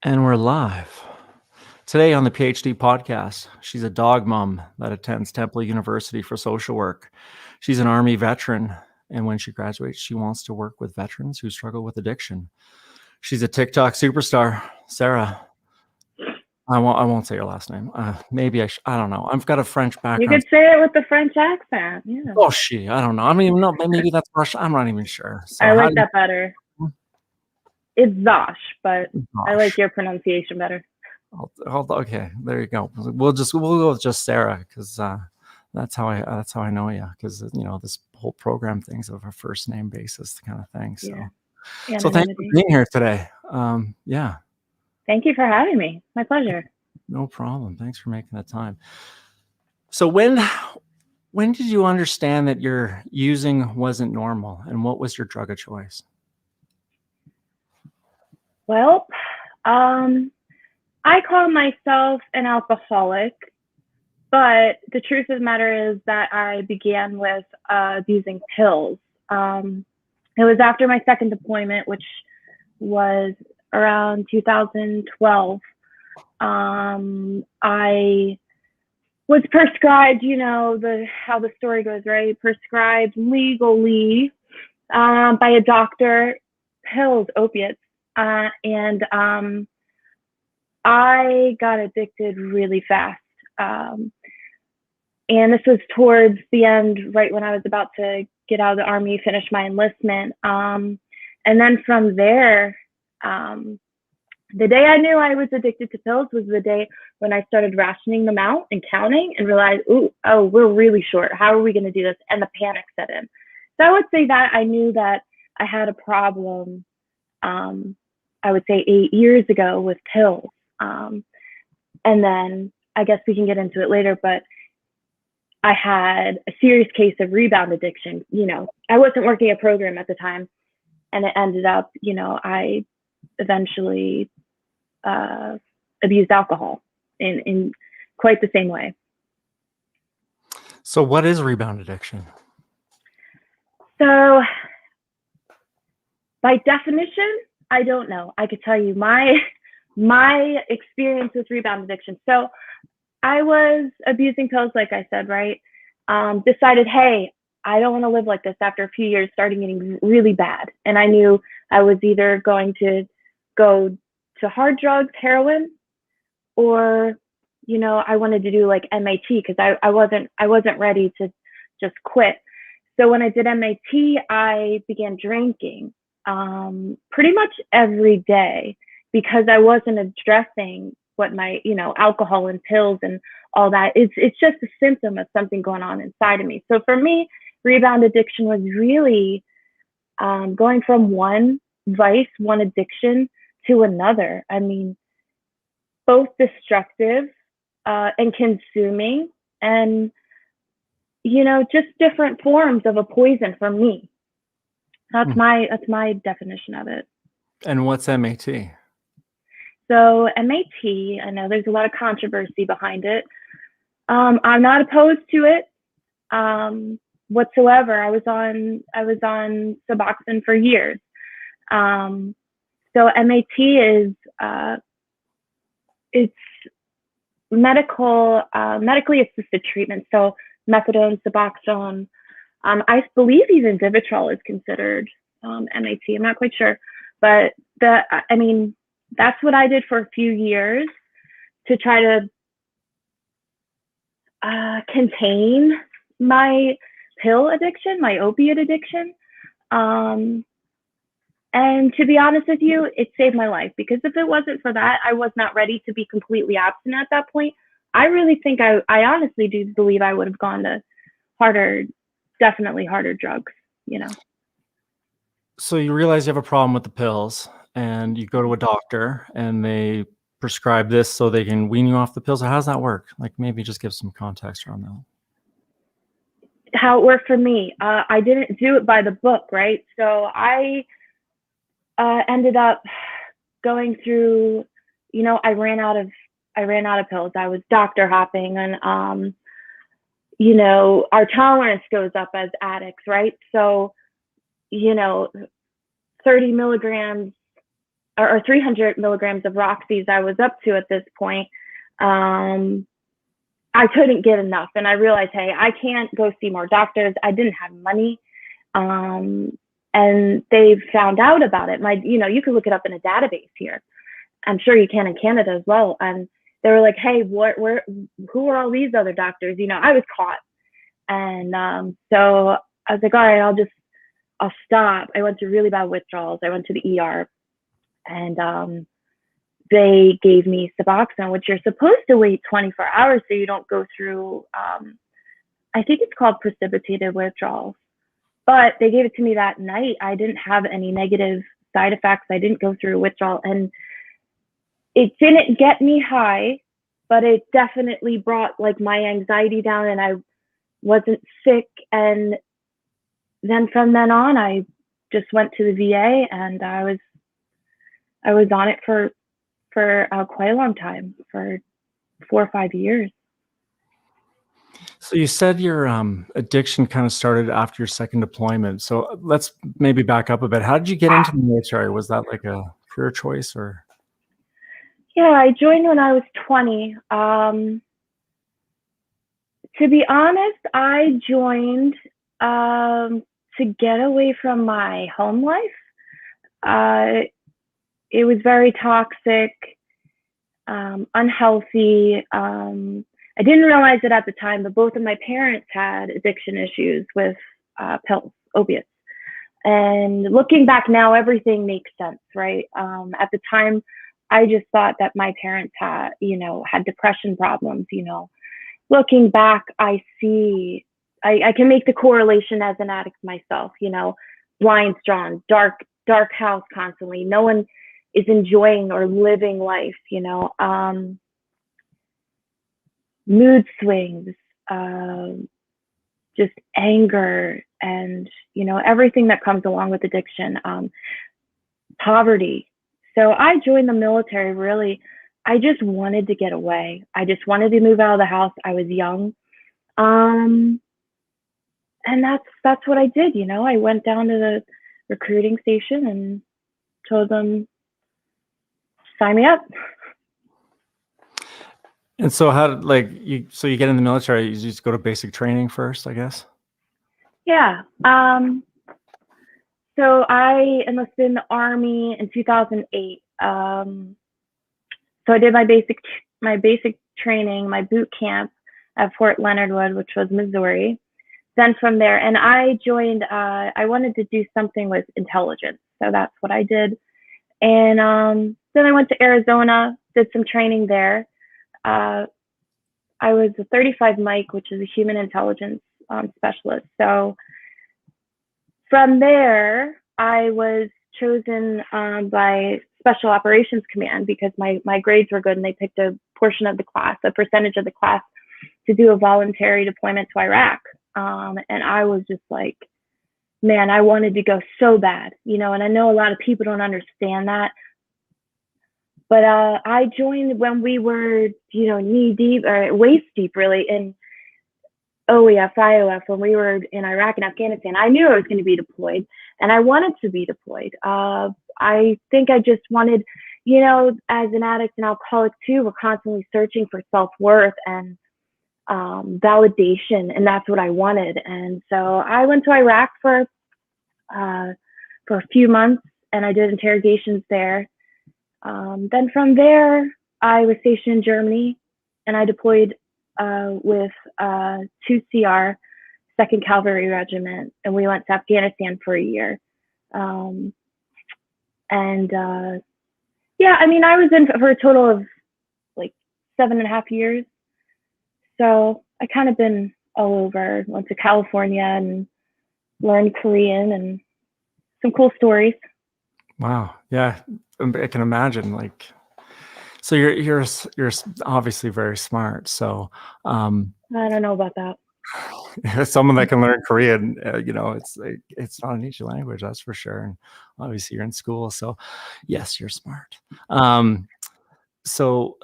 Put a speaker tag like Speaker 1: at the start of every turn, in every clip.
Speaker 1: And we're live. Today on the PhD podcast, she's a dog mom that attends Temple University for social work. She's an Army veteran, and when she graduates, she wants to work with veterans who struggle with addiction. She's a TikTok superstar, Sara. I won't say your last name. Maybe I don't know. I've got a French
Speaker 2: You
Speaker 1: background.
Speaker 2: could say it with the French accent. Yeah.
Speaker 1: Oh, I don't know. I don't even know. Maybe that's Russian. I'm not even sure. So
Speaker 2: I
Speaker 1: how
Speaker 2: like
Speaker 1: do
Speaker 2: that better. It's Zosche, but
Speaker 1: you?
Speaker 2: I like
Speaker 1: Gosh.
Speaker 2: your pronunciation better.
Speaker 1: Okay, there you go. We'll go with just Sara because that's how I know you, because this whole program thing's of a first name basis kind of thing. So
Speaker 2: Yeah.
Speaker 1: so thanks for
Speaker 2: Anonymity.
Speaker 1: being here today. Yeah,
Speaker 2: Thank you for having me. My pleasure.
Speaker 1: no problem. Thanks for making the time. So when did you understand that your using wasn't normal, and what was your drug of choice?
Speaker 2: Well, I call myself an alcoholic, but the truth of the matter is that I began with abusing pills. It was after my second deployment, which was around 2012. I was prescribed, how the story goes, right? Prescribed legally by a doctor, pills, opiates. And I got addicted really fast. And this was towards the end, right when I was about to get out of the Army, finish my enlistment. And then from there, the day I knew I was addicted to pills was the day when I started rationing them out and counting and realized, we're really short. How are we going to do this? And the panic set in. So I would say that I knew that I had a problem, I would say 8 years ago with pills. And then I guess we can get into it later, but I had a serious case of rebound addiction. I wasn't working a program at the time, and it ended up, I eventually abused alcohol in quite the same way.
Speaker 1: So what is rebound addiction?
Speaker 2: So by definition, I don't know. I could tell you my experience with rebound addiction. So I was abusing pills, like I said, right? Decided, hey, I don't want to live like this after a few years, starting getting really bad. And I knew I was either going to go to hard drugs, heroin, or, I wanted to do like MAT because I wasn't ready to just quit. So when I did MAT, I began drinking pretty much every day because I wasn't addressing what my, alcohol and pills and all that. It's just a symptom of something going on inside of me. So for me, rebound addiction was really going from one vice, one addiction to another. I mean, both destructive and consuming, and just different forms of a poison for me. That's my definition of it.
Speaker 1: And what's MAT?
Speaker 2: So MAT, I know there's a lot of controversy behind it. I'm not opposed to it whatsoever. I was on Suboxone for years. So MAT is it's medically assisted treatment. So methadone, Suboxone. I believe even Vivitrol is considered MAT. I'm not quite sure, but that's what I did for a few years to try to contain my pill addiction, my opiate addiction. And to be honest with you, it saved my life, because if it wasn't for that, I was not ready to be completely abstinent at that point. I really think I honestly do believe I would have gone to definitely harder drugs,
Speaker 1: So you realize you have a problem with the pills, and you go to a doctor, and they prescribe this so they can wean you off the pills. Or how does that work? Like, maybe just give some context around that.
Speaker 2: How it worked for me, I didn't do it by the book, right? So I ended up going through, I ran out of pills. I was doctor hopping, and our tolerance goes up as addicts, right? So 30 milligrams or 300 milligrams of Roxy's I was up to at this point. I couldn't get enough. And I realized, hey, I can't go see more doctors. I didn't have money. And they found out about it. You can look it up in a database here. I'm sure you can in Canada as well. And they were like, hey, who are all these other doctors? I was caught. And so I was like, all right, I'll stop. I went through really bad withdrawals. I went to the ER, and they gave me Suboxone, which you're supposed to wait 24 hours so you don't go through, I think it's called precipitated withdrawals. But they gave it to me that night. I didn't have any negative side effects. I didn't go through a withdrawal. And it didn't get me high, but it definitely brought like my anxiety down, and I wasn't sick. And then from then on, I just went to the VA, and I was on it for quite a long time, for 4 or 5 years.
Speaker 1: So you said your addiction kind of started after your second deployment. So let's maybe back up a bit. How did you get into the military? Was that like a career choice, or?
Speaker 2: Yeah, I joined when I was 20. To be honest, I joined to get away from my home life. It was very toxic, unhealthy. I didn't realize it at the time, but both of my parents had addiction issues with pills, opiates. And looking back now, everything makes sense, right? At the time, I just thought that my parents had depression problems. Looking back, I can make the correlation as an addict myself. Blinds drawn, dark house constantly. No one is enjoying or living life. Mood swings, just anger, and everything that comes along with addiction, poverty. So I joined the military. Really, I just wanted to get away. I just wanted to move out of the house. I was young, and that's what I did. I went down to the recruiting station and told them, sign me up.
Speaker 1: And so how did you get in the military? You just go to basic training first, I guess?
Speaker 2: Yeah. So I enlisted in the Army in 2008. So I did my basic training, my boot camp at Fort Leonard Wood, which was Missouri. Then from there, and I joined, I wanted to do something with intelligence. So that's what I did. And then I went to Arizona, did some training there. I was a 35 Mike, which is a human intelligence specialist. So from there, I was chosen by Special Operations Command because my grades were good, and they picked a portion of the class, a percentage of the class, to do a voluntary deployment to Iraq. And I was just like, man, I wanted to go so bad, and I know a lot of people don't understand that. But I joined when we were, knee deep or waist deep, really, in OEF, IOF, when we were in Iraq and Afghanistan. I knew I was going to be deployed, and I wanted to be deployed. I think I just wanted, as an addict and alcoholic too, we're constantly searching for self-worth and validation, and that's what I wanted. And so I went to Iraq for a few months, and I did interrogations there. Then from there, I was stationed in Germany, and I deployed with 2CR, 2nd Cavalry Regiment, and we went to Afghanistan for a year. Yeah, I mean, I was in for a total of like 7.5 years. So I kind of been all over. Went to California and learned Korean and some cool stories.
Speaker 1: Wow. Yeah, I can imagine. So you're obviously very smart. So
Speaker 2: I don't know about that.
Speaker 1: someone that can learn Korean, it's not an easy language, that's for sure. And obviously you're in school, so yes, you're smart. So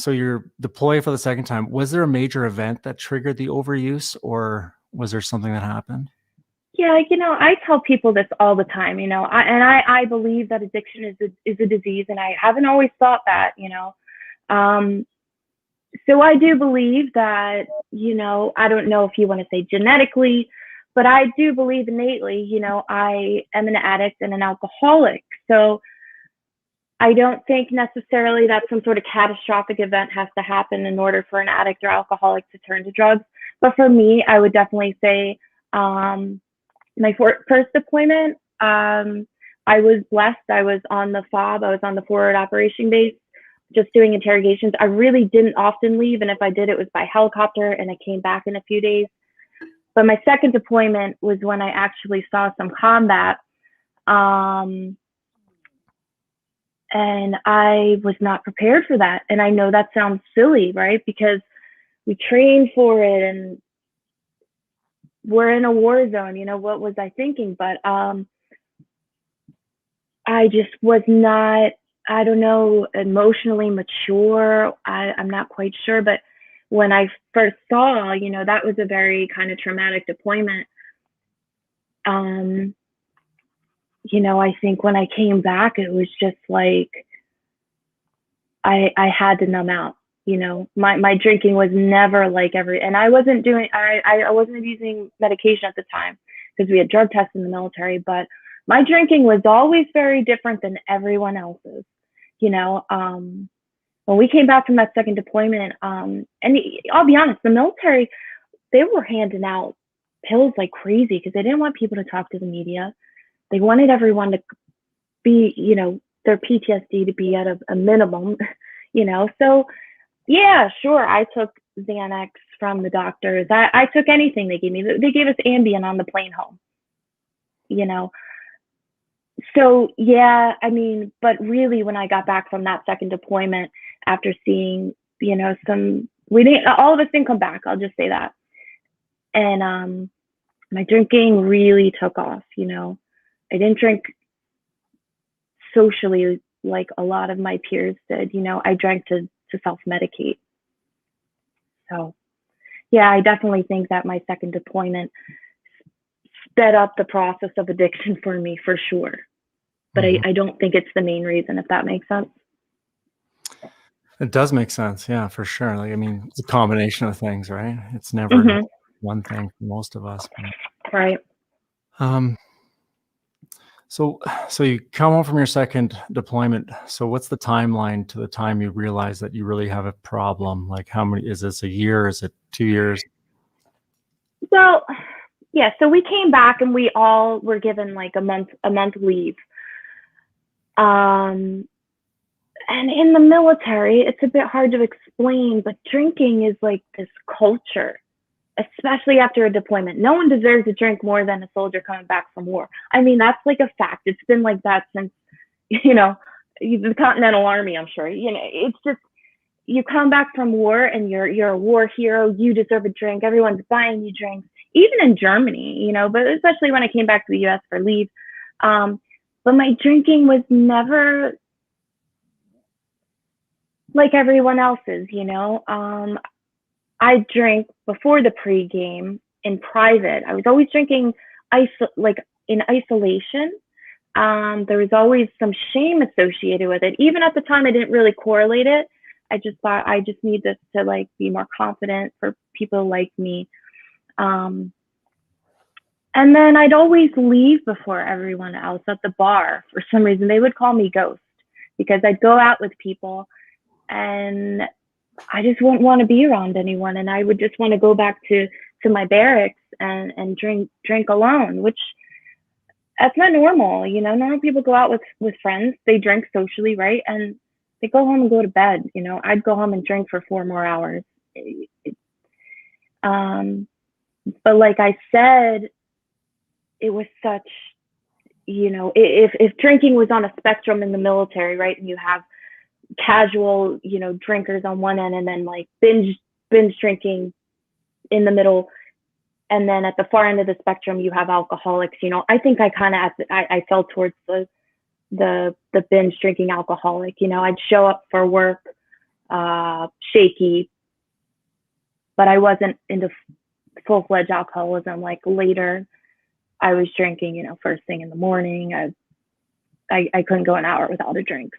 Speaker 1: you're deployed for the second time. Was there a major event that triggered the overuse, or was there something that happened?
Speaker 2: Yeah, I tell people this all the time, I believe that addiction is a disease, and I haven't always thought that, Um, so I do believe that, I don't know if you want to say genetically, but I do believe innately, I am an addict and an alcoholic. So I don't think necessarily that some sort of catastrophic event has to happen in order for an addict or alcoholic to turn to drugs. But for me, I would definitely say my first deployment, I was blessed. I was on the FOB. I was on the forward operation base, just doing interrogations. I really didn't often leave, and if I did, it was by helicopter, and I came back in a few days. But my second deployment was when I actually saw some combat, and I was not prepared for that. And I know that sounds silly, right? Because we train for it, and we're in a war zone. What was I thinking? But I just was not, I don't know, emotionally mature. I'm not quite sure. But when I first saw, that was a very kind of traumatic deployment. I think when I came back, it was just like I had to numb out. My drinking was never like and I wasn't I wasn't abusing medication at the time because we had drug tests in the military, but my drinking was always very different than everyone else's. When we came back from that second deployment, and I'll be honest, the military, they were handing out pills like crazy because they didn't want people to talk to the media. They wanted everyone to be, their PTSD to be at a minimum, So yeah, sure, I took Xanax from the doctors. I took anything they gave me. They gave us Ambien on the plane home, you know. So yeah, but really, when I got back from that second deployment, after seeing, all of us didn't come back. I'll just say that. And my drinking really took off. I didn't drink socially like a lot of my peers did. I drank to self-medicate. So yeah, I definitely think that my second deployment sped up the process of addiction for me, for sure. But I don't think it's the main reason, if that makes sense.
Speaker 1: It does make sense. Yeah, for sure. It's a combination of things, right? It's never just one thing for most of us.
Speaker 2: Right.
Speaker 1: So you come home from your second deployment. So what's the timeline to the time you realize that you really have a problem? Like, how many, is this a year? Is it 2 years?
Speaker 2: Well, yeah, so we came back and we all were given like a month leave. And in the military, it's a bit hard to explain, but drinking is like this culture, especially after a deployment. No one deserves to drink more than a soldier coming back from war. That's like a fact. It's been like that since, the Continental Army, I'm sure. It's just, you come back from war and you're a war hero. You deserve a drink. Everyone's buying you drinks, even in Germany, but especially when I came back to the US for leave. But my drinking was never like everyone else's. I drank before the pregame in private. I was always drinking like in isolation. There was always some shame associated with it. Even at the time, I didn't really correlate it. I just thought I just need this to like be more confident for people like me. And then I'd always leave before everyone else at the bar. For some reason, they would call me Ghost because I'd go out with people and I just wouldn't want to be around anyone. And I would just want to go back to my barracks and drink alone, which that's not normal. Normal people go out with friends, they drink socially, right? And they go home and go to bed. I'd go home and drink for 4 more hours. But like I said, it was such, if drinking was on a spectrum in the military, right? And you have casual, drinkers on one end, and then like binge drinking in the middle. And then at the far end of the spectrum, you have alcoholics. I think I kind of, I fell towards the binge drinking alcoholic. I'd show up for work, shaky, but I wasn't into full-fledged alcoholism like later. I was drinking, first thing in the morning. I couldn't go an hour without a drink.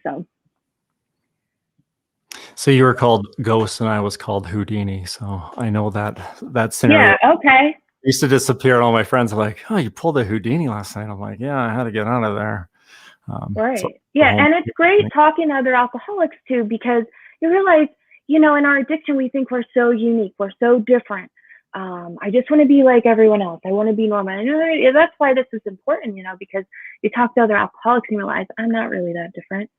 Speaker 1: So you were called Ghost and I was called Houdini. So I know that scenario.
Speaker 2: Yeah, okay.
Speaker 1: I used to disappear and all my friends are like, oh, you pulled a Houdini last night. I'm like, yeah, I had to get out of there. So
Speaker 2: Right. Yeah. And it's great talking to other alcoholics too, because you realize, in our addiction, we think we're so unique. We're so different. I just want to be like everyone else. I want to be normal. And that's why this is important, because you talk to other alcoholics and you realize I'm not really that different.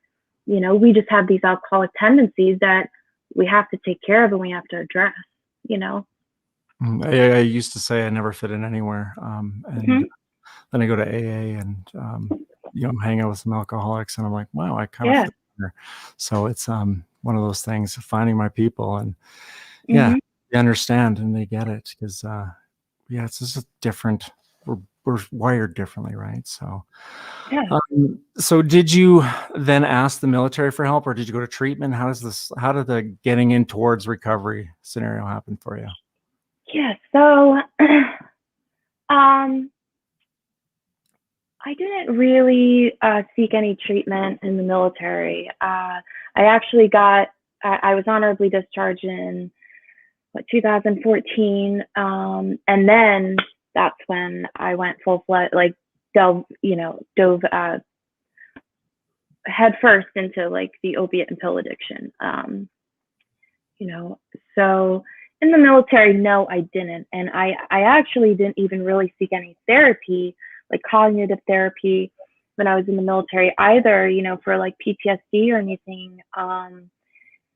Speaker 2: We just have these alcoholic tendencies that we have to take care of and we have to address,
Speaker 1: I used to say I never fit in anywhere. And then I go to AA and, hang out with some alcoholics and I'm like, wow, I kind of fit in there. So it's one of those things, finding my people and they understand and they get it because, it's just different. We're wired differently, right? So, so did you then ask the military for help or did you go to treatment? How did the getting in towards recovery scenario happen for you?
Speaker 2: Yeah. So, I didn't really seek any treatment in the military. I actually I was honorably discharged in 2014. And then that's when I went full-fledged, like dove head first into like the opiate and pill addiction. So in the military, no, I didn't. And I actually didn't even really seek any therapy, like cognitive therapy when I was in the military either, for like PTSD or anything.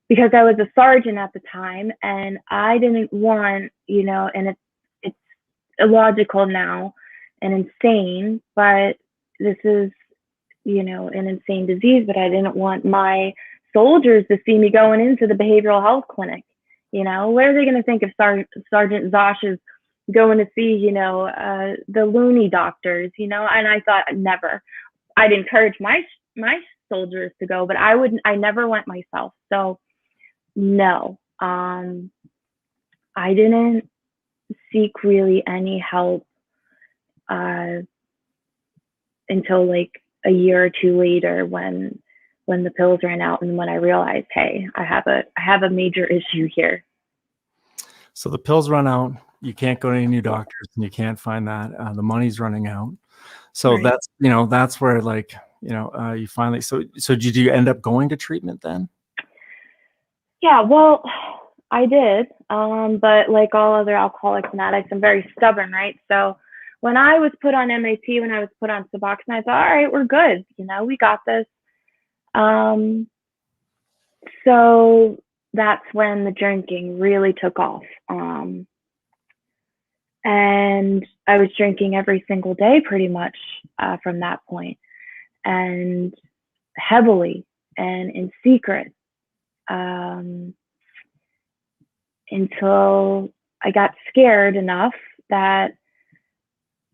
Speaker 2: Because I was a sergeant at the time and I didn't want, and it's illogical now and insane, but this is, an insane disease, but I didn't want my soldiers to see me going into the behavioral health clinic. What are they going to think if Sergeant Zosche is going to see, the loony doctors, and I thought never. I'd encourage my soldiers to go, but I never went myself. So no, I didn't seek really any help until like a year or two later when the pills ran out and when I realized, hey, I have a major issue here.
Speaker 1: So the pills run out, you can't go to any new doctors and you can't find that. The money's running out. So that's, that's where like, you finally, so did you end up going to treatment then?
Speaker 2: Yeah, well, I did. But like all other alcoholics and addicts, I'm very stubborn, right? So when I was put on MAT, when I was put on Suboxone, I thought, all right, we're good. We got this. So that's when the drinking really took off. And I was drinking every single day pretty much from that point, and heavily and in secret until I got scared enough that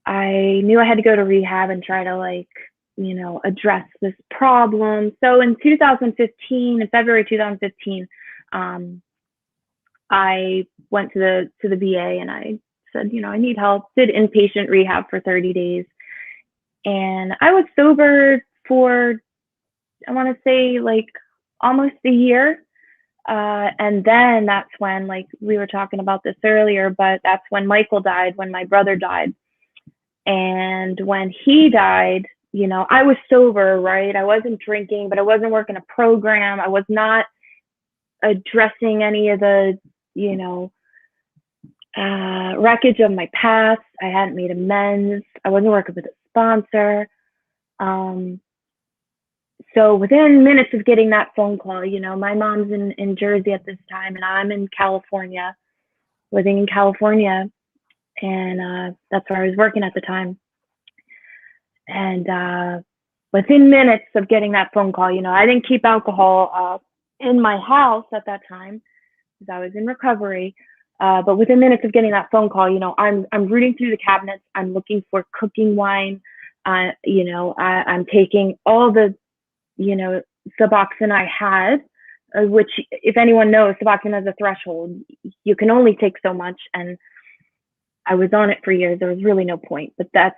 Speaker 2: I knew I had to go to rehab and try to address this problem. So in 2015, in February 2015, I went to the VA and I said, I need help. Did inpatient rehab for 30 days. And I was sober for, I want to say like almost a year. And then that's when, like we were talking about this earlier, but that's when Michael died, when my brother died. And when he died, I was sober, right? I wasn't drinking, but I wasn't working a program. I was not addressing any of the, wreckage of my past. I hadn't made amends. I wasn't working with a sponsor. So within minutes of getting that phone call, my mom's in Jersey at this time and I'm in California, living in California. And that's where I was working at the time. And within minutes of getting that phone call, I didn't keep alcohol in my house at that time because I was in recovery. But within minutes of getting that phone call, I'm rooting through the cabinets. I'm looking for cooking wine. I'm taking all the, Suboxone I had, which if anyone knows, Suboxone has a threshold. You can only take so much. And I was on it for years. There was really no point. But that's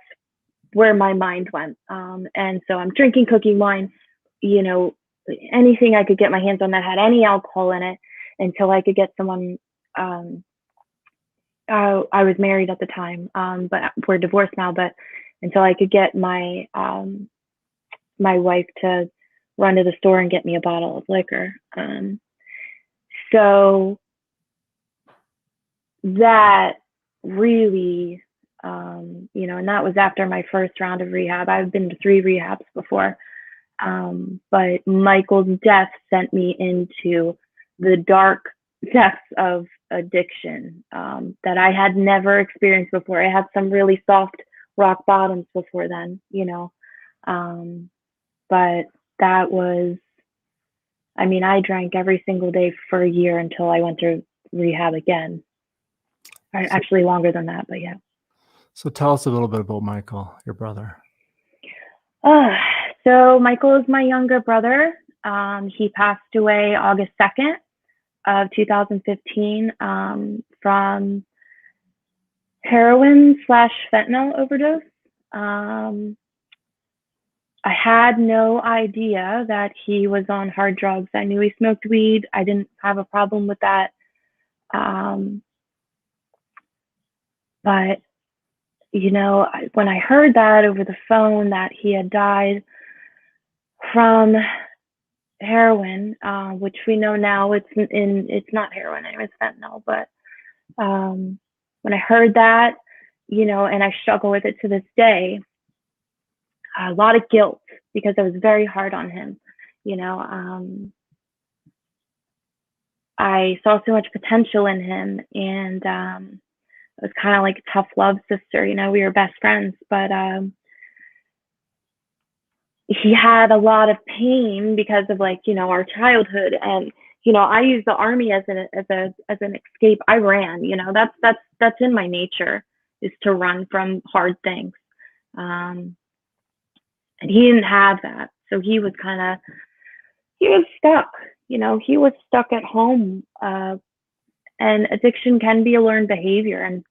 Speaker 2: where my mind went. And so I'm drinking cooking wine, you know, anything I could get my hands on that had any alcohol in it until I could get someone. I was married at the time, but we're divorced now. But until I could get my my wife to run to the store and get me a bottle of liquor. So that really, you know, and that was after my first round of rehab. I've been to 3 rehabs before. But Michael's death sent me into the dark depths of addiction that I had never experienced before. I had some really soft rock bottoms before then, you know. But that was, I mean, I drank every single day for a year until I went to rehab again. Actually, longer than that, but yeah.
Speaker 1: So tell us a little bit about Michael, your brother.
Speaker 2: So Michael is my younger brother. He passed away August 2nd of 2015 from heroin/fentanyl overdose. I had no idea that he was on hard drugs. I knew he smoked weed. I didn't have a problem with that. But, you know, when I heard that over the phone that he had died from heroin, which we know now it's not heroin, it's fentanyl. But when I heard that, you know, and I struggle with it to this day, a lot of guilt because I was very hard on him. You know, I saw so much potential in him, and it was kind of like a tough love sister. You know, we were best friends, but he had a lot of pain because of, like, you know, our childhood. And, you know, I used the army as an escape. I ran, you know, that's in my nature, is to run from hard things. And he didn't have that. So he was stuck, you know, he was stuck at home. And addiction can be a learned behavior. And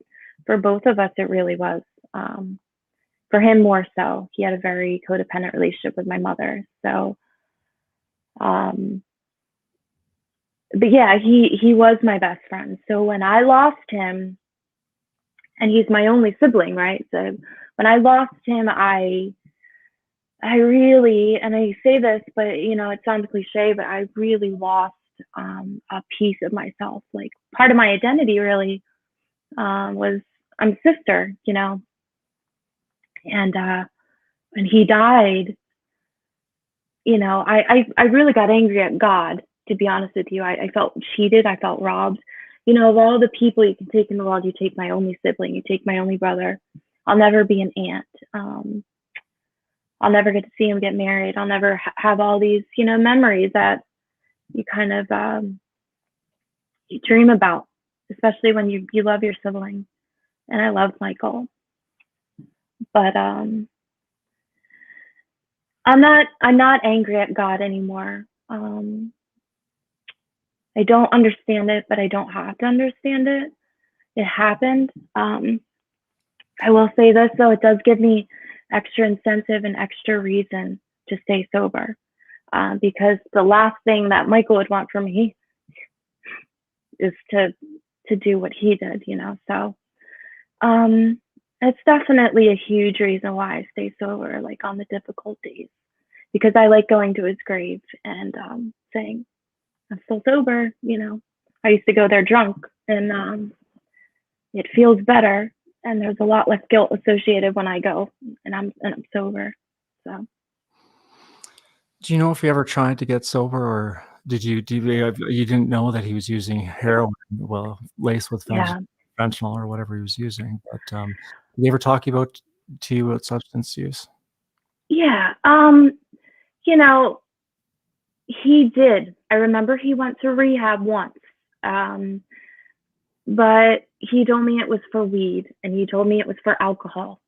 Speaker 2: for both of us, it really was. For him more so. He had a very codependent relationship with my mother. So, but yeah, he was my best friend. So when I lost him, and he's my only sibling, right? So when I lost him, I really, and I say this, but, you know, it sounds cliche, but I really lost a piece of myself. Like, part of my identity really was, I'm a sister, you know. And when he died, you know, I really got angry at God, to be honest with you. I felt cheated. I felt robbed. You know, of all the people you can take in the world, you take my only sibling, you take my only brother. I'll never be an aunt. I'll never get to see him get married. I'll never have all these, you know, memories that you kind of you dream about, especially when you love your sibling. And I love Michael, but I'm not angry at God anymore. I don't understand it, but I don't have to understand it. It happened. I will say this, though, it does give me extra incentive and extra reason to stay sober, because the last thing that Michael would want from me is to do what he did, you know. So it's definitely a huge reason why I stay sober, like on the difficult days, because I like going to his grave and saying, I'm still sober, you know. I used to go there drunk, and it feels better, and there's a lot less guilt associated when I go and I'm sober. So,
Speaker 1: Do you know if you ever tried to get sober, or you didn't know that he was using heroin, well, laced with
Speaker 2: yeah.
Speaker 1: fentanyl or whatever he was using? But did they ever talk to you about substance use?
Speaker 2: Yeah. You know, he did. I remember he went to rehab once. But he told me it was for weed, and he told me it was for alcohol.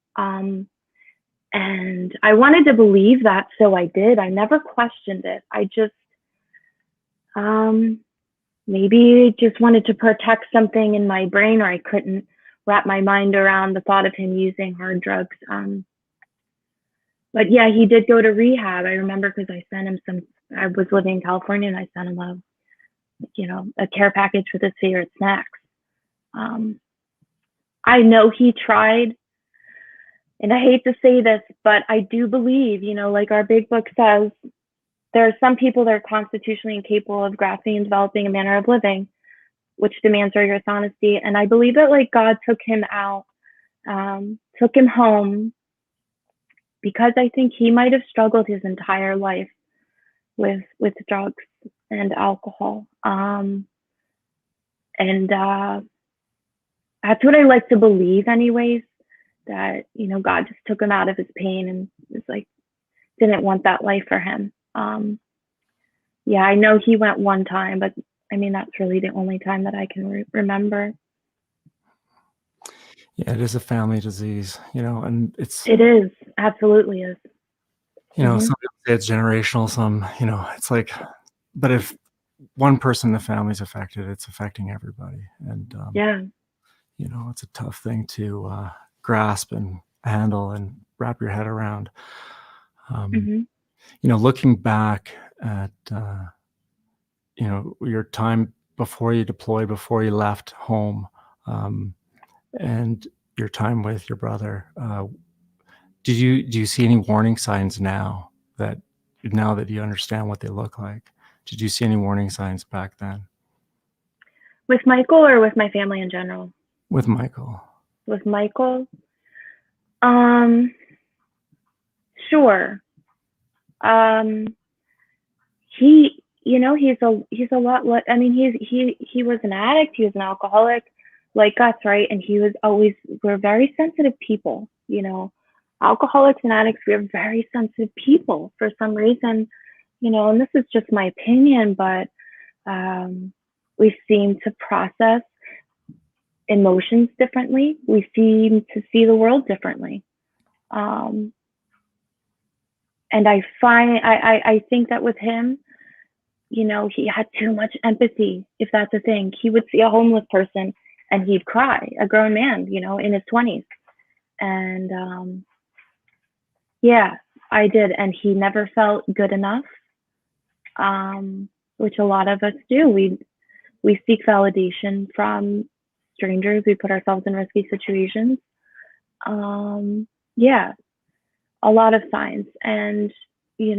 Speaker 2: And I wanted to believe that, so I did. I never questioned it. I just maybe just wanted to protect something in my brain, or I couldn't wrap my mind around the thought of him using hard drugs. But yeah, he did go to rehab. I remember because I sent him some. I was living in California, and I sent him a care package with his favorite snacks. Um, I know he tried, and I hate to say this, but I do believe, like our big book says, there are some people that are constitutionally incapable of grasping and developing a manner of living, which demands rigorous honesty. And I believe that like God took him out, took him home, because I think he might have struggled his entire life with drugs and alcohol. And that's what I like to believe, anyways. That God just took him out of his pain and was like didn't want that life for him. Yeah, I know he went one time, but I mean that's really the only time that I can remember.
Speaker 1: Yeah, it is a family disease, and it's,
Speaker 2: It is, absolutely is.
Speaker 1: some people say it's generational, some, it's like, but if one person in the family is affected, it's affecting everybody. And,
Speaker 2: Yeah.
Speaker 1: It's a tough thing to grasp and handle and wrap your head around. Looking back at, your time before you deployed, before you left home, and your time with your brother, do you see any warning signs now that you understand what they look like? Did you see any warning signs back then?
Speaker 2: With Michael or with my family in general?
Speaker 1: With Michael.
Speaker 2: With Michael, sure. He, he's a lot. I mean, he was an addict. He was an alcoholic, like us, right? And we're very sensitive people. Alcoholics and addicts, we're very sensitive people for some reason. And this is just my opinion, but we seem to process emotions differently. We seem to see the world differently. And I think that with him, he had too much empathy, if that's a thing. He would see a homeless person and he'd cry, a grown man, in his 20s. And yeah, I did. And he never felt good enough, which a lot of us do. We seek validation from strangers. We put ourselves in risky situations. Yeah, a lot of signs. And, he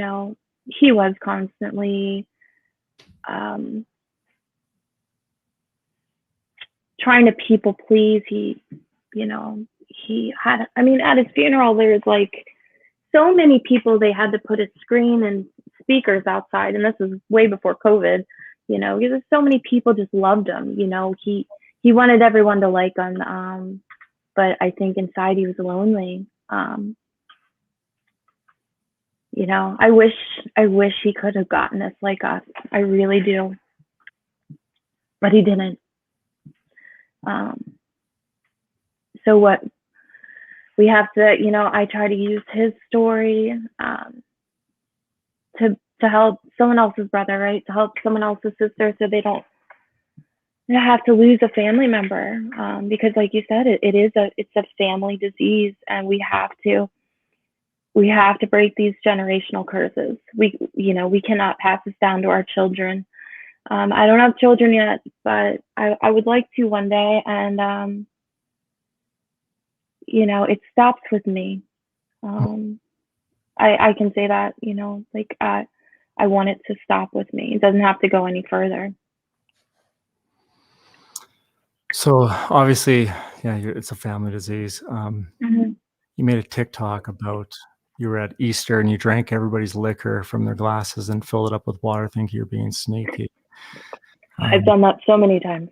Speaker 2: was constantly trying to people please. He had, I mean, at his funeral, there's like so many people, they had to put a screen and speakers outside. And this was way before COVID, because so many people just loved him. He wanted everyone to like him. But I think inside he was lonely. I wish he could have gotten this like us. I really do. But he didn't. So what we have to, I try to use his story to help someone else's brother, right? To help someone else's sister, so they don't have to lose a family member. Because, like you said, it's a family disease, and we have to break these generational curses. We cannot pass this down to our children. I don't have children yet, but I would like to one day. And, it stops with me. I can say that, I want it to stop with me. It doesn't have to go any further.
Speaker 1: So obviously, yeah, it's a family disease. You made a TikTok about you were at Easter and you drank everybody's liquor from their glasses and filled it up with water, thinking you're being sneaky.
Speaker 2: I've done that so many times.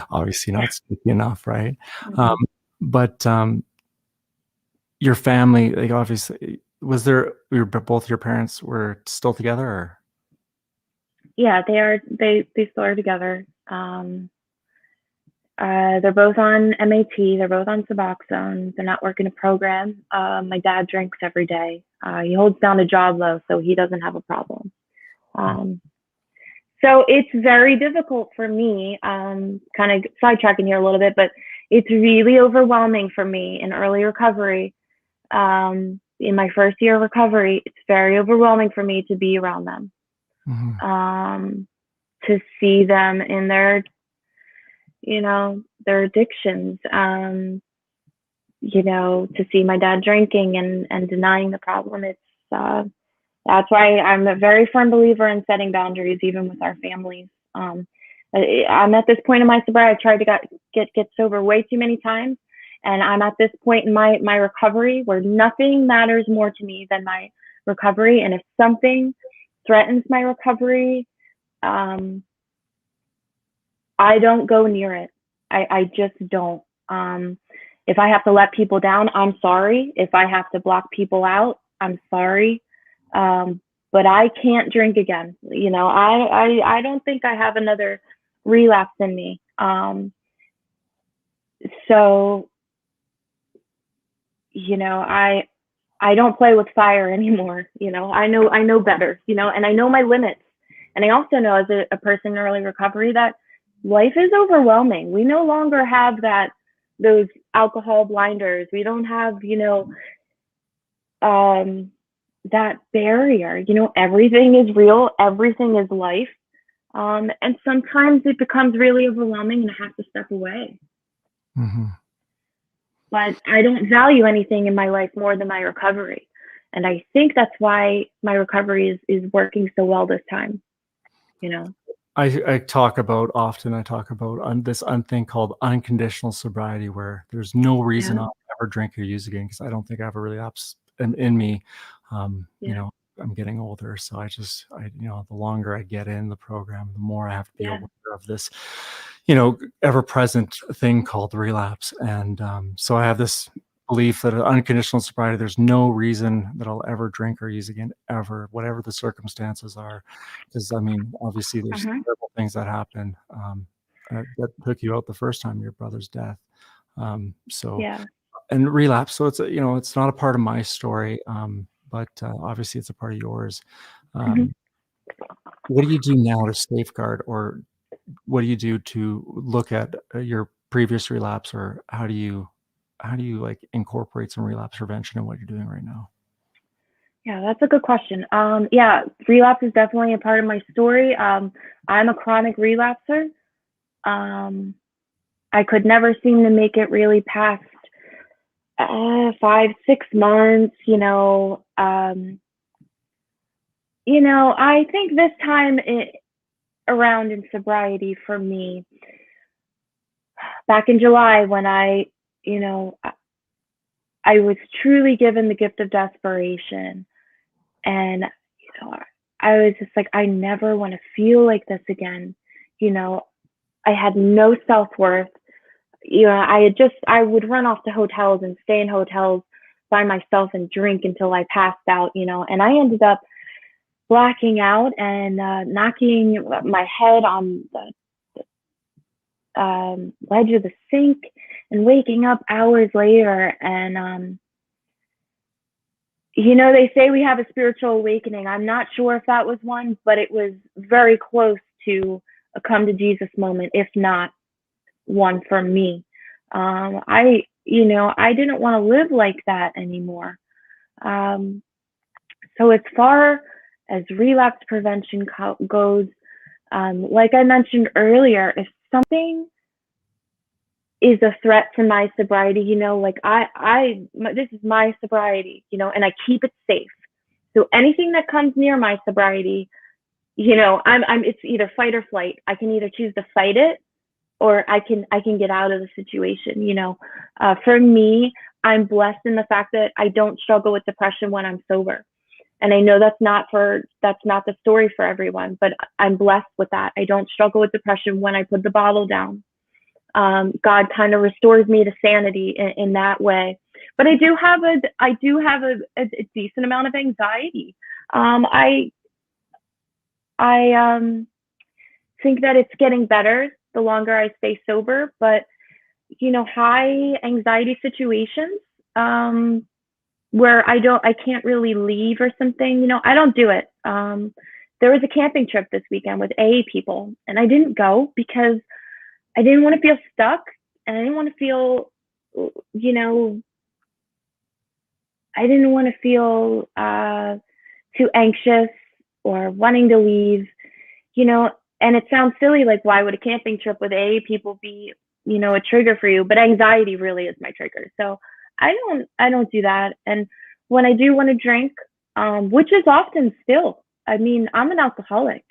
Speaker 1: Obviously not sneaky enough, right? But your family, like, obviously, both your parents were still together, or?
Speaker 2: Yeah, they still are together. They're both on MAT. They're both on Suboxone. They're not working a program. My dad drinks every day. He holds down a job though, so he doesn't have a problem. So it's very difficult for me, kind of sidetracking here a little bit, but it's really overwhelming for me in early recovery In my first year of recovery, it's very overwhelming for me to be around them, to see them in their, their addictions, to see my dad drinking and denying the problem. That's why I'm a very firm believer in setting boundaries, even with our families. I'm at this point in my sobriety. I tried to get sober way too many times, and I'm at this point in my recovery where nothing matters more to me than my recovery. And if something threatens my recovery, I don't go near it. I just don't. If I have to let people down, I'm sorry. If I have to block people out, I'm sorry. But I can't drink again. I don't think I have another relapse in me. So, I don't play with fire anymore. I know better, and I know my limits. And I also know, as a person in early recovery, that life is overwhelming. We no longer have those alcohol blinders. We don't have, that barrier. Everything is real. Everything is life. And sometimes it becomes really overwhelming and I have to step away. But I don't value anything in my life more than my recovery. And I think that's why my recovery is working so well this time.
Speaker 1: I talk about this thing called unconditional sobriety, where there's no reason I'll ever drink or use again, because I don't think I have a relapse in me. I'm getting older, so the longer I get in the program, the more I have to be aware of this, ever-present thing called relapse. And so I have this belief that unconditional sobriety, there's no reason that I'll ever drink or use again, ever, whatever the circumstances are. Because obviously there's terrible things that happen that took you out the first time, your brother's death. And relapse. So it's it's not a part of my story, but obviously it's a part of yours. What do you do now to safeguard, or what do you do to look at your previous relapse, or how do you like incorporate some relapse prevention in what you're doing right now?
Speaker 2: Yeah, that's a good question. Relapse is definitely a part of my story. I'm a chronic relapser. I could never seem to make it really past 5-6 months. I think this time around in sobriety for me, back in July, when I was truly given the gift of desperation, and I was just like, I never want to feel like this again. I had no self-worth. I would run off to hotels and stay in hotels by myself and drink until I passed out, and I ended up blacking out and knocking my head on the ledge of the sink and waking up hours later. And they say we have a spiritual awakening. I'm not sure if that was one, but it was very close to a come to Jesus moment, if not one for me. I didn't want to live like that anymore. So as far as relapse prevention goes, like I mentioned earlier, if something is a threat to my sobriety, this is my sobriety, and I keep it safe. So anything that comes near my sobriety, it's either fight or flight. I can either choose to fight it, or I can get out of the situation. For me, I'm blessed in the fact that I don't struggle with depression when I'm sober. And I know that's not the story for everyone, but I'm blessed with that. I don't struggle with depression when I put the bottle down. God kind of restores me to sanity in that way. But I do have a decent amount of anxiety. I think that it's getting better the longer I stay sober, but high anxiety situations, where I can't really leave or something, I don't do it. There was a camping trip this weekend with AA people, and I didn't go because I didn't want to feel stuck, and I didn't want to feel, I didn't want to feel too anxious or wanting to leave, you know. And it sounds silly, like why would a camping trip with AA people be, you know, a trigger for you? But anxiety really is my trigger. So I don't do that. And when I do want to drink, which is often still, I mean, I'm an alcoholic,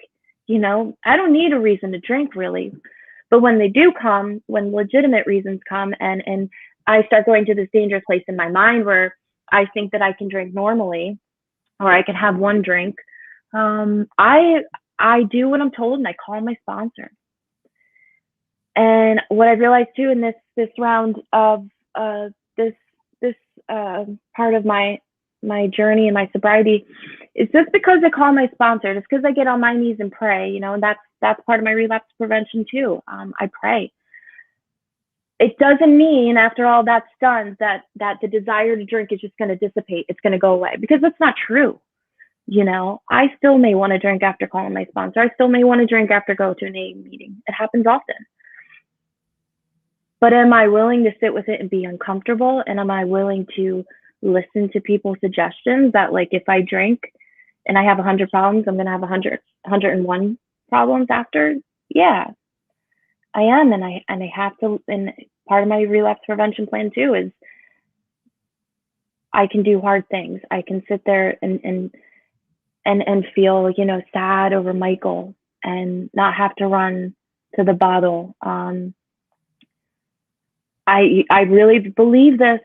Speaker 2: you know, I don't need a reason to drink really. But when they do come, when legitimate reasons come, and I start going to this dangerous place in my mind where I think that I can drink normally, or I can have one drink, I do what I'm told, and I call my sponsor. And what I realized too in this round of this this part of my journey and my sobriety is just because I call my sponsor, just because I get on my knees and pray, you know, and that's part of my relapse prevention too. I pray. It doesn't mean after all that's done that the desire to drink is just going to dissipate. It's going to go away, because that's not true. You know, I still may want to drink after calling my sponsor. I still may want to drink after go to an AA meeting. It happens often. But am I willing to sit with it and be uncomfortable? And am I willing to listen to people's suggestions that, like, if I drink and I have 100 problems, I'm going to have 101 problems after? Yeah, I am. And I have to, and part of my relapse prevention plan too is I can do hard things. I can sit there and feel, you know, sad over Michael and not have to run to the bottle. I really believe this,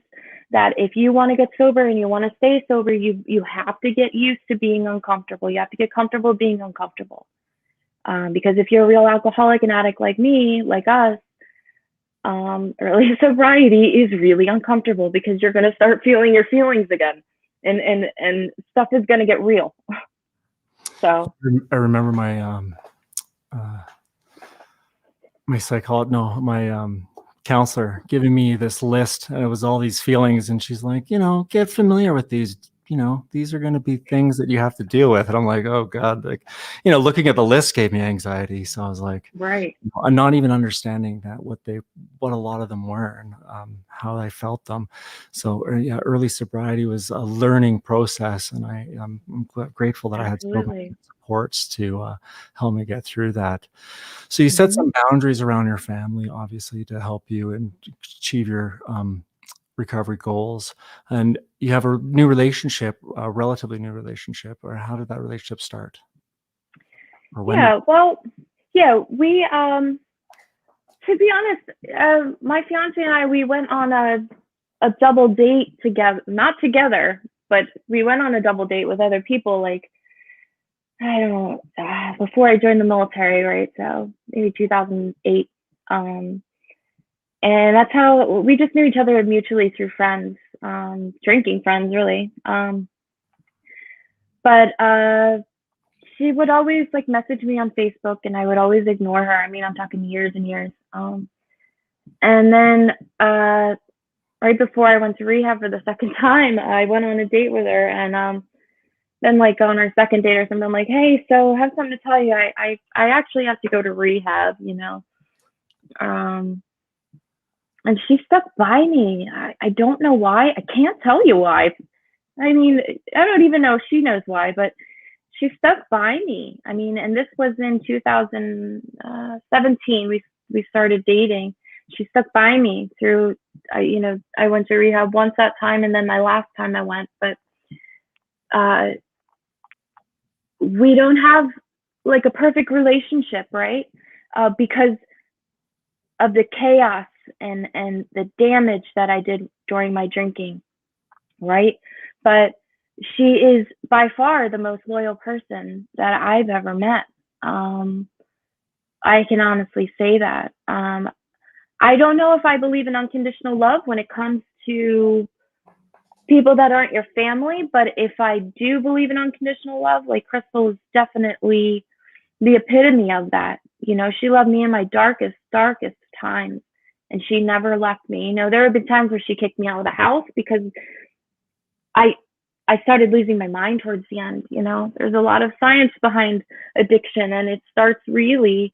Speaker 2: that if you want to get sober and you want to stay sober, you have to get used to being uncomfortable. You have to get comfortable being uncomfortable. Because if you're a real alcoholic and addict like me, like us, early sobriety is really uncomfortable, because you're going to start feeling your feelings again, and stuff is going to get real. So
Speaker 1: I remember my my counselor giving me this list, and it was all these feelings, and she's like, you know, get familiar with these. You know, these are going to be things that you have to deal with. And I'm like, oh God, like, you know, looking at the list gave me anxiety. So I was like,
Speaker 2: right.
Speaker 1: you know, I'm not even understanding that what a lot of them were, and how I felt them. So yeah, early sobriety was a learning process, and I'm grateful that I had so many
Speaker 2: Absolutely.
Speaker 1: supports to help me get through that. So you set
Speaker 2: Mm-hmm.
Speaker 1: some boundaries around your family, obviously, to help you and achieve your recovery goals. And you have a new relationship, a relatively new relationship. Or how did that relationship start? Or when did?
Speaker 2: Yeah. Well, yeah. We to be honest, my fiance and I, we went on a double date together, not together, but we went on a double date with other people. Like, I don't know, before I joined the military, right? So maybe 2008. And that's how we just knew each other mutually through friends, drinking friends, really. But she would always like message me on Facebook, and I would always ignore her. I mean, I'm talking years and years. And then right before I went to rehab for the second time, I went on a date with her, and then like on our second date or something, I'm like, hey, so I have something to tell you. I actually have to go to rehab, you know. And she stuck by me. I don't know why. I can't tell you why. I mean, I don't even know if she knows why, but she stuck by me. I mean, and this was in 2017. We started dating. She stuck by me through. You know, I went to rehab once that time, and then my last time I went. But we don't have like a perfect relationship, right? Because of the chaos and the damage that I did during my drinking, right? But she is by far the most loyal person that I've ever met. I can honestly say that. I don't know if I believe in unconditional love when it comes to people that aren't your family, but if I do believe in unconditional love, like Crystal is definitely the epitome of that. You know, she loved me in my darkest times, and she never left me. You know, there have been times where she kicked me out of the house because I I started losing my mind towards the end. You know, there's a lot of science behind addiction, and it starts really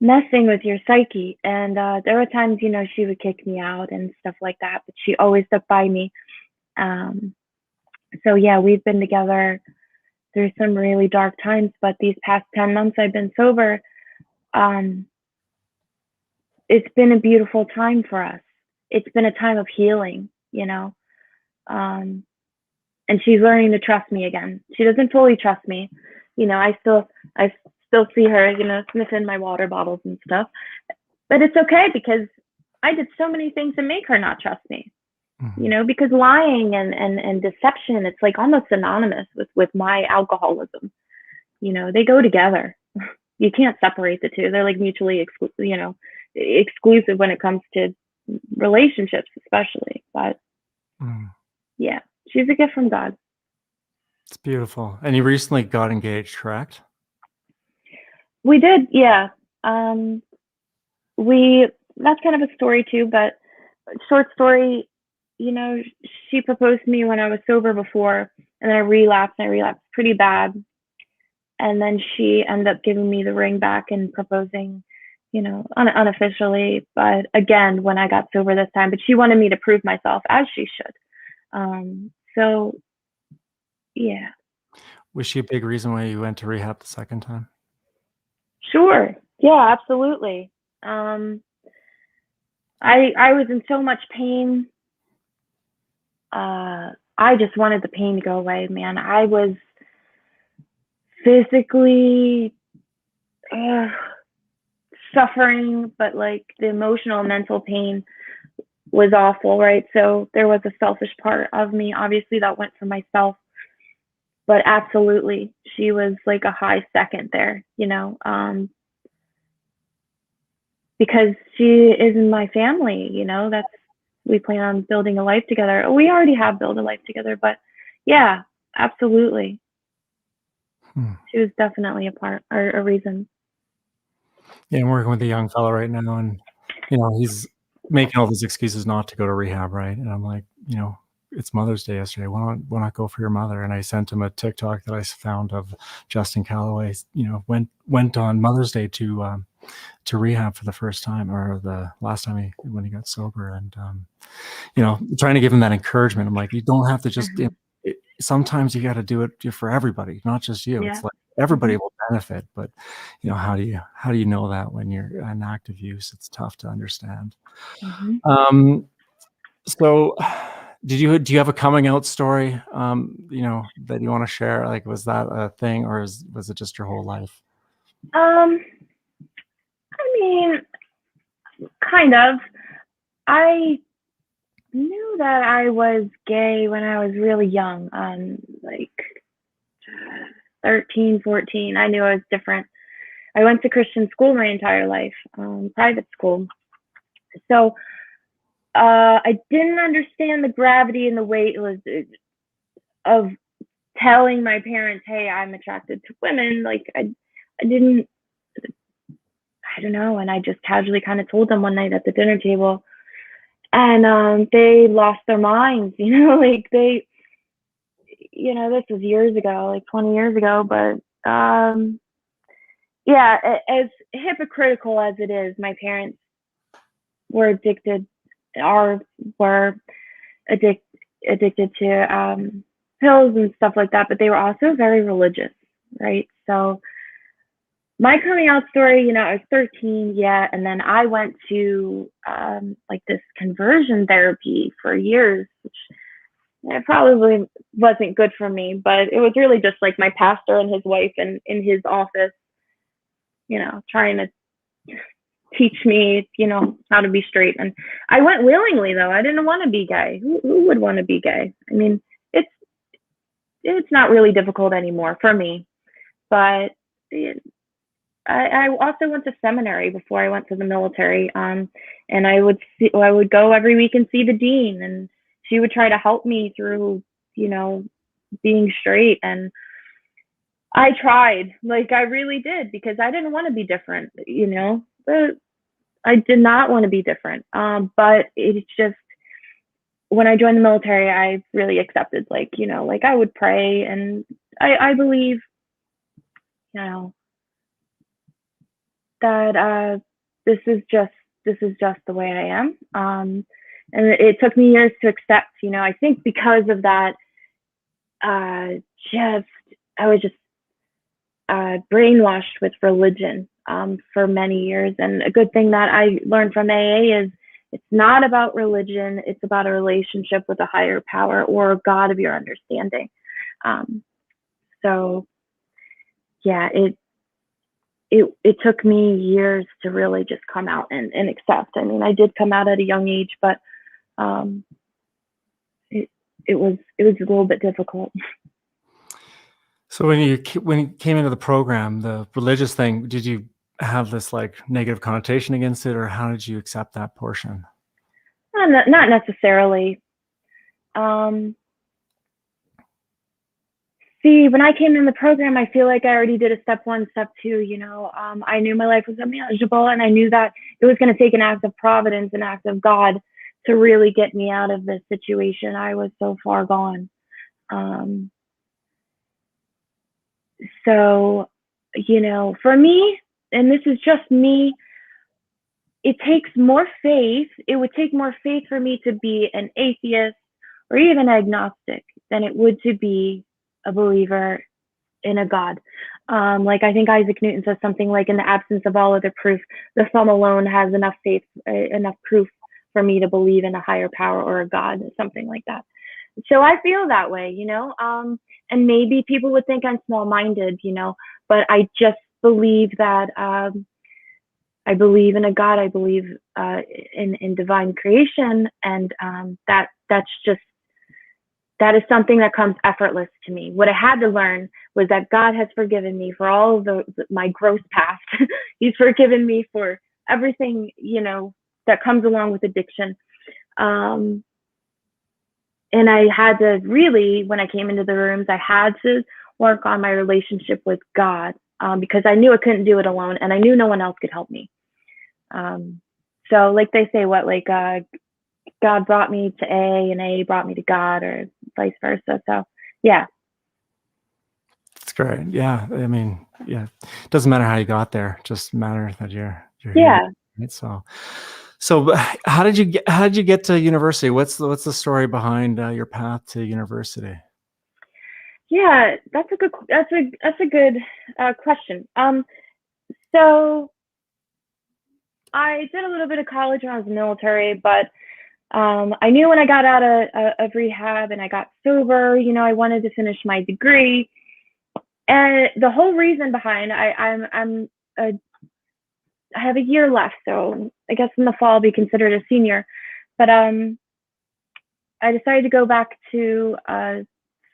Speaker 2: messing with your psyche. And there were times, you know, she would kick me out and stuff like that, but she always stuck by me. Um, so yeah, we've been together through some really dark times, but these past 10 months I've been sober. Um, it's been a beautiful time for us. It's been a time of healing, you know. Um, and she's learning to trust me again. She doesn't fully trust me. You know, I still see her, you know, sniffing my water bottles and stuff. But it's okay because I did so many things to make her not trust me. You know, because lying and deception, it's like almost synonymous with my alcoholism. You know, they go together. You can't separate the two. They're like mutually exclusive when it comes to relationships, especially. But
Speaker 1: Mm.
Speaker 2: yeah, she's a gift from God.
Speaker 1: It's beautiful. And you recently got engaged, correct?
Speaker 2: We did, yeah. We That's kind of a story too, but short story, you know, she proposed to me when I was sober before, and then I relapsed, and I relapsed pretty bad. And then she ended up giving me the ring back and proposing, you know, unofficially, but again when I got sober this time. But she wanted me to prove myself, as she should. So yeah.
Speaker 1: Was she a big reason why you went to rehab the second time?
Speaker 2: Sure. Yeah, absolutely. I was in so much pain. I just wanted the pain to go away, man. I was physically suffering, but like the emotional and mental pain was awful, right? So there was a selfish part of me, obviously, that went for myself. But absolutely, she was like a high second there, you know, because she is in my family, you know. We plan on building a life together. We already have built a life together, but yeah, absolutely. She was definitely a part or a reason.
Speaker 1: Yeah, I'm working with a young fellow right now, and he's making all these excuses not to go to rehab, right? And I'm like, it's Mother's Day yesterday. Why not go for your mother? And I sent him a TikTok that I found of Justin Calloway. Went on Mother's Day to rehab for the first time, or the last time when he got sober, and trying to give him that encouragement. I'm like, you don't have to just. Sometimes you got to do it for everybody, not just you.
Speaker 2: Yeah.
Speaker 1: It's like everybody will benefit, but how do you know that when you're in active use? It's tough to understand. So do you have a coming out story that you want to share? Like, was that a thing, or was it just your whole life?
Speaker 2: I mean, kind of. I knew that I was gay when I was really young, like 13, 14. I knew I was different. I went to Christian school my entire life, private school. So I didn't understand the gravity and the weight of telling my parents, "Hey, I'm attracted to women." Like I didn't. I don't know, and I just casually kind of told them one night at the dinner table, and they lost their minds. You know, like this was years ago, like 20 years ago, but yeah, as hypocritical as it is, my parents were addicted or were addicted to pills and stuff like that, but they were also very religious, right? So my coming out story, I was 13, yeah, and then I went to like this conversion therapy for years, which it probably wasn't good for me, but it was really just like my pastor and his wife and in his office, trying to teach me, how to be straight. And I went willingly, though. I didn't want to be gay. Who would want to be gay? I mean, it's not really difficult anymore for me. But I also went to seminary before I went to the military. And I would go every week and see the dean, and she would try to help me through, being straight. And I tried, like I really did, because I didn't want to be different, But I did not want to be different. But it's just when I joined the military, I really accepted, like, like I would pray, and I believe, that this is just the way I am. And it took me years to accept, I think because of that, just, I was just brainwashed with religion for many years. And a good thing that I learned from AA is it's not about religion, it's about a relationship with a higher power or God of your understanding. So yeah, it took me years to really just come out and accept. I mean, I did come out at a young age, but it was a little bit difficult.
Speaker 1: So when you came into the program, the religious thing, did you have this like negative connotation against it, or how did you accept that portion?
Speaker 2: Not necessarily. See, when I came in the program, I feel like I already did a step 1, step 2. I knew my life was unmanageable, and I knew that it was going to take an act of providence, an act of God, to really get me out of this situation. I was so far gone. So, for me, and this is just me, it takes more faith. It would take more faith for me to be an atheist or even agnostic than it would to be a believer in a God. Like I think Isaac Newton says something like, in the absence of all other proof, the thumb alone has enough faith, enough proof for me to believe in a higher power or a God, something like that. So I feel that way, and maybe people would think I'm small-minded, but I just believe that I believe in a God. I believe in divine creation, and that is something that comes effortless to me. What I had to learn was that God has forgiven me for all of my gross past. He's forgiven me for everything, that comes along with addiction. And I had to really, when I came into the rooms, I had to work on my relationship with God, because I knew I couldn't do it alone, and I knew no one else could help me. So like they say, God brought me to A and A brought me to God, or vice versa. So yeah.
Speaker 1: That's great. Yeah. I mean, yeah, it doesn't matter how you got there, it just matters that you're here.
Speaker 2: Yeah.
Speaker 1: Right? So how did you get to university? What's the story behind your path to university?
Speaker 2: Yeah, that's a good question. So I did a little bit of college when I was in the military, but I knew when I got out of rehab and I got sober, I wanted to finish my degree. And the whole reason behind I have a year left, so I guess in the fall I'll be considered a senior. But I decided to go back to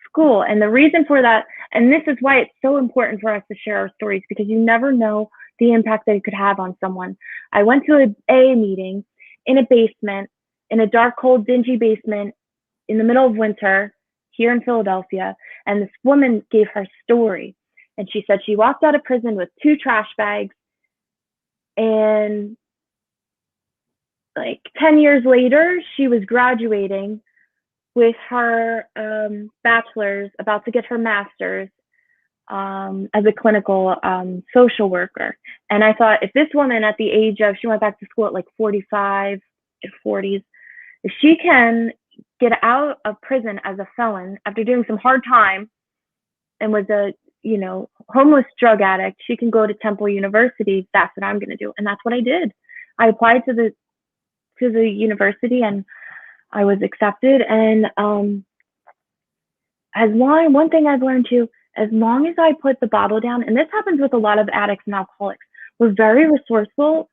Speaker 2: school, and the reason for that, and this is why it's so important for us to share our stories, because you never know the impact that it could have on someone. I went to an AA meeting in a basement, in a dark, cold, dingy basement in the middle of winter here in Philadelphia, and this woman gave her story, and she said she walked out of prison with 2 trash bags, and like 10 years later, she was graduating with her bachelor's, about to get her master's, as a clinical social worker. And I thought, if this woman at the age of, she went back to school at like 45, 40s, if she can get out of prison as a felon after doing some hard time and was a, homeless drug addict, she can go to Temple University. That's what I'm going to do. And that's what I did. I applied to the university, and I was accepted. And one thing I've learned too, as long as I put the bottle down, and this happens with a lot of addicts and alcoholics, we're very resourceful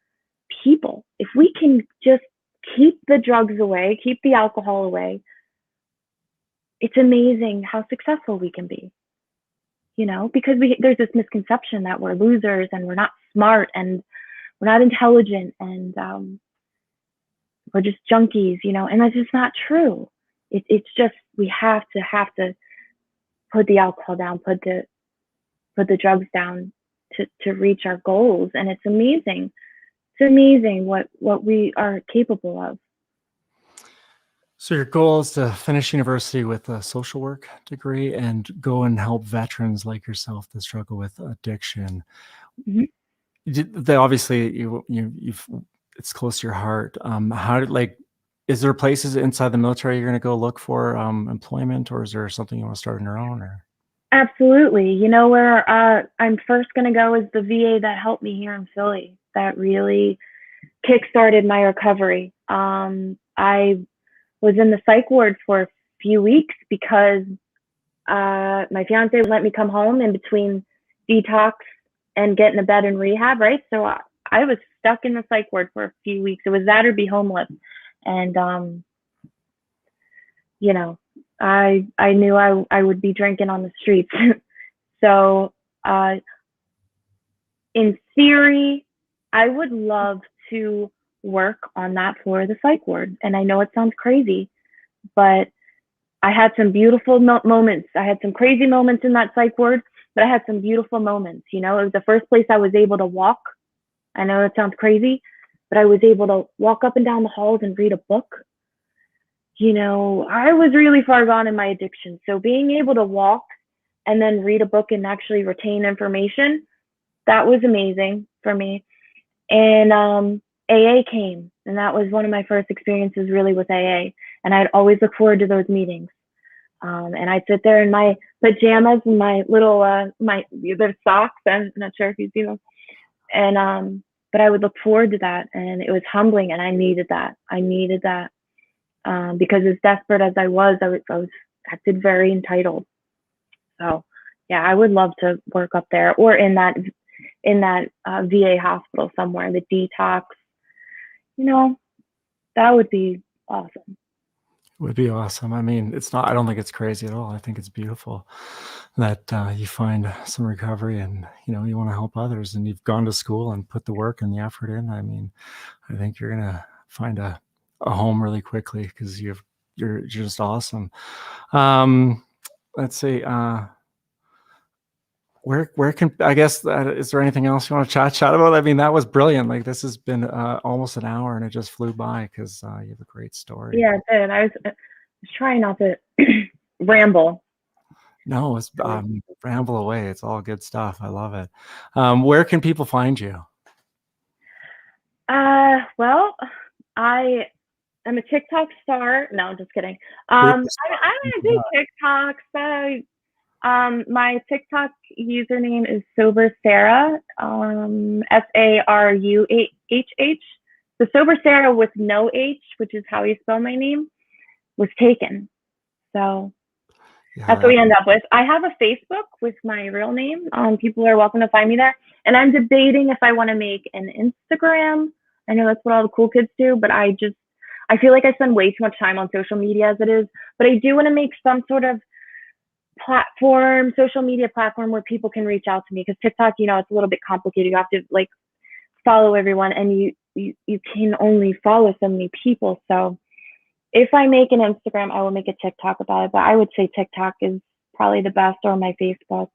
Speaker 2: people. If we can just keep the drugs away, keep the alcohol away, it's amazing how successful we can be. Because there's this misconception that we're losers and we're not smart and we're not intelligent and we're just junkies, and that's just not true. It's just, we have to put the alcohol down, put the drugs down to reach our goals. And it's amazing. It's amazing what we are capable of.
Speaker 1: So your goal is to finish university with a social work degree and go and help veterans like yourself that struggle with addiction.
Speaker 2: Mhm.
Speaker 1: They obviously you've it's close to your heart. How did, like, is there places inside the military you're going to go look for employment, or is there something you want to start on your own? Or
Speaker 2: Absolutely. You know where I'm first going to go is the VA that helped me here in Philly. That really kickstarted my recovery. I was in the psych ward for a few weeks because my fiance would let me come home in between detox and getting a bed in rehab, right? So I was stuck in the psych ward for a few weeks. It was that or be homeless. And you know, I knew I would be drinking on the streets. So in theory, I would love to work on that floor of the psych ward. And I know it sounds crazy, but I had some beautiful moments. I had some crazy moments in that psych ward, but I had some beautiful moments. You know, it was the first place I was able to walk. I know it sounds crazy, but I was able to walk up and down the halls and read a book. You know, I was really far gone in my addiction. So being able to walk and then read a book and actually retain information, that was amazing for me. And AA came, and that was one of my first experiences really with AA. And I'd always look forward to those meetings. And I'd sit there in my pajamas and my little their socks. I'm not sure if you've seen them. And but I would look forward to that, and it was humbling, and I needed that. Because as desperate as I was acted very entitled. So yeah, I would love to work up there or in that VA hospital somewhere, the detox. You know, that would be awesome.
Speaker 1: it would be awesome. I mean, it's not. I don't think it's crazy at all. I think it's beautiful that you find some recovery, and you know, you want to help others, and you've gone to school and put the work and the effort in. I mean, I think you're gonna find a home really quickly because you're just awesome. Let's see. Where can I guess is there anything else you want to chat about? I mean, that was brilliant. Like this has been almost an hour, and it just flew by because you have a great story.
Speaker 2: Yeah, it did. I was trying not to ramble.
Speaker 1: No, it's ramble away. It's all good stuff. I love it. Where can people find you?
Speaker 2: Well, I'm a TikTok star. No, I'm just kidding. I don't do TikToks. My TikTok username is Sober Sara, SARUHH. The Sober Sara with no H, which is how you spell my name, was taken. So that's what we end up with. I have a Facebook with my real name. People are welcome to find me there. And I'm debating if I want to make an Instagram. I know that's what all the cool kids do, but I feel like I spend way too much time on social media as it is. But I do want to make some sort of social media platform where people can reach out to me, because TikTok, you know, it's a little bit complicated. You have to like follow everyone, and you can only follow so many people. So if I make an Instagram, I will make a TikTok about it, but I would say TikTok is probably the best, or my Facebook.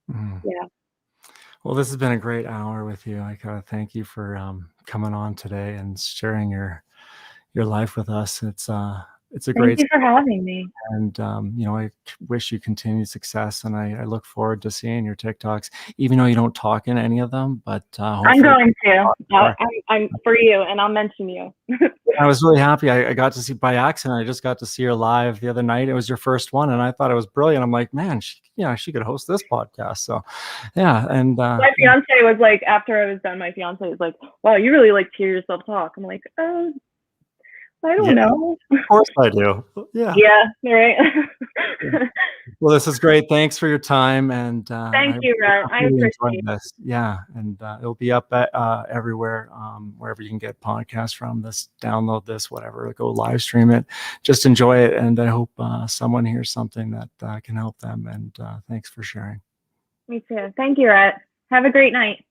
Speaker 2: Yeah.
Speaker 1: Well, this has been a great hour with you. I gotta thank you for coming on today and sharing your life with us. It's a great.
Speaker 2: Thank you for having me.
Speaker 1: And you know, I wish you continued success, and I look forward to seeing your TikToks, even though you don't talk in any of them. But
Speaker 2: I'm going to. I'm for you, and I'll mention you.
Speaker 1: I was really happy. I got to see by accident. I just got to see her live the other night. It was your first one, and I thought it was brilliant. I'm like, man, she could host this podcast. So, yeah. And
Speaker 2: my fiance was like, after I was done, my fiance was like, "Wow, you really like to hear yourself talk." I'm like, I don't know.
Speaker 1: Of course I do. Yeah.
Speaker 2: Yeah, right.
Speaker 1: Well, this is great. Thanks for your time. And
Speaker 2: thank you, Rhett. I appreciate
Speaker 1: this. Yeah. And it'll be up everywhere, wherever you can get podcasts from. Download this, whatever, go live stream it. Just enjoy it. And I hope someone hears something that can help them. And thanks for sharing.
Speaker 2: Me too. Thank you, Rhett. Have a great night.